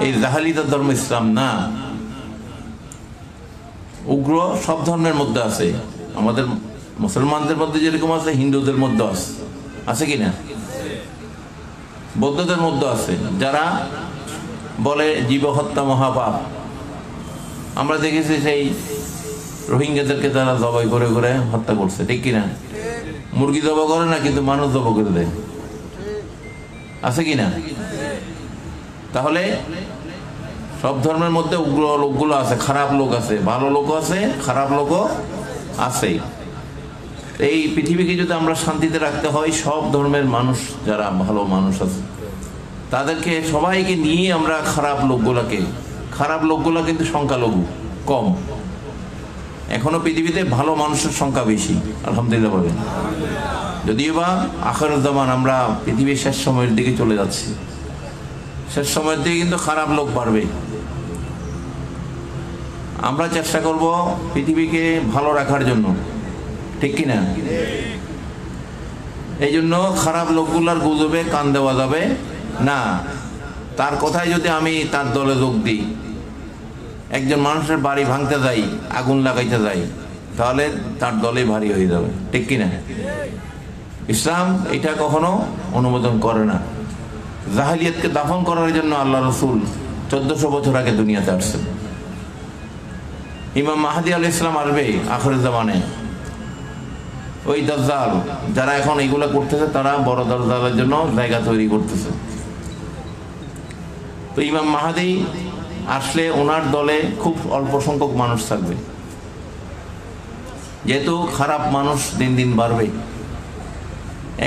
এই জাহালিয়াত ধর্ম ইসলাম না। উগ্র সব ধর্মের মধ্যে আছে, আমাদের মুসলমানদের মধ্যে যেরকম আছে হিন্দুদের মধ্যে আছে কিনা, বৌদ্ধদের মধ্যে আছে, যারা বলে জীব হত্যা মহাপাপ। আমরা দেখেছি সেই রোহিঙ্গাদেরকে তারা জবাই করে করে হত্যা করছে, ঠিক কিনা? মুরগি জবাই করে না, কিন্তু মানুষ জবাই করে দেয়, আছে কিনা? তাহলে সব ধর্মের মধ্যে উগ্র লোকগুলো আছে, খারাপ লোক আছে, ভালো লোক আছে, খারাপ লোকও আছে। এই পৃথিবীকে যদি আমরা শান্তিতে রাখতে হয়, সব ধর্মের মানুষ যারা ভালো মানুষ আছে তাদেরকে সবাইকে নিয়ে আমরা খারাপ লোকগুলা কিন্তু সংখ্যালঘু কম। এখনো পৃথিবীতে ভালো মানুষের সংখ্যা বেশি, আলহামদুলিল্লাহ বলেন। যদিও বা আখিরাত জামান, আমরা পৃথিবীর শেষ সময়ের দিকে চলে যাচ্ছি, শেষ সময়ের দিকে কিন্তু খারাপ লোক বাড়বে। আমরা চেষ্টা করব পৃথিবীকে ভালো রাখার জন্য, ঠিক কিনা? এই জন্য খারাপ লোকগুলার গুজবে কান দেওয়া যাবে না। তার কথায় যদি আমি তার দলে যোগ দিই, একজন মানুষের বাড়ি ভাঙতে যাই, আগুন লাগাইতে যাই, তাহলে তার দলে ভারী হয়ে যাবে, ঠিক কিনা? ইসলাম এটা কখনো অনুমোদন করে না। জাহেলিয়াতকে দাফন করার জন্য আল্লাহ রসুল 1400 বছর আগে দুনিয়াতে আসছেন। ইমাম মাহদী আলাইহিস সালাম আসবে আখিরের জামানে। ওই দাজ্জাল যারা এখন এগুলা করতেছে, তারা বড় দাজ্জালের জন্য জায়গা তৈরি করতেছে। তো ইমাম মাহদী আসলে ওনার দলে খুব অল্প সংখ্যক মানুষ থাকবে, যেহেতু খারাপ মানুষ দিন দিন বাড়বে।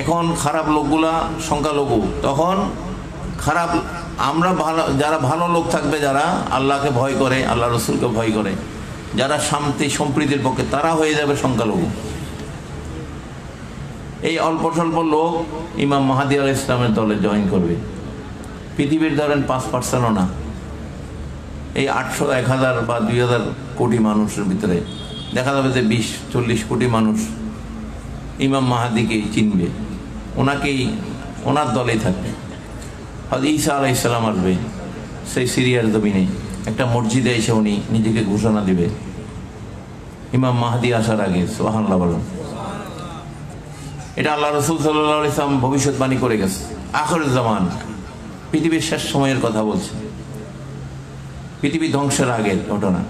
এখন খারাপ লোকগুলা সংখ্যালঘু, তখন খারাপ আমরা ভালো, যারা ভালো লোক থাকবে, যারা আল্লাহকে ভয় করে, আল্লাহ রসুলকে ভয় করে, যারা শান্তি সম্প্রীতির পক্ষে, তারা হয়ে যাবে সংখ্যালঘু। এই অল্প স্বল্প লোক ইমাম মাহদী আলাইহিস সালামের দলে জয়েন করবে। পৃথিবীর ধরেন 5%ও না, এই 800, 1000 বা 2000 কোটি মানুষের ভিতরে দেখা যাবে যে 20-40 কোটি মানুষ ইমাম মাহদীকে চিনবে, ওনার দলেই থাকবে। হযরত ঈসা আলাইহিস সালাম আসবে সেই সিরিয়ার জমিনে, একটা মসজিদে এসে উনি নিজেকে ঘোষণা দিবে ইমাম মাহদী আসার আগে। সুবহানাল্লাহ বলুন। এটা আল্লাহ রাসূল সাল্লাল্লাহু আলাইহি ওয়াসাল্লাম ভবিষ্যৎবাণী করে গেছে। আখির জামান, পৃথিবীর শেষ সময়ের কথা বলছে, পৃথিবী ধ্বংসের আগের ঘটনা।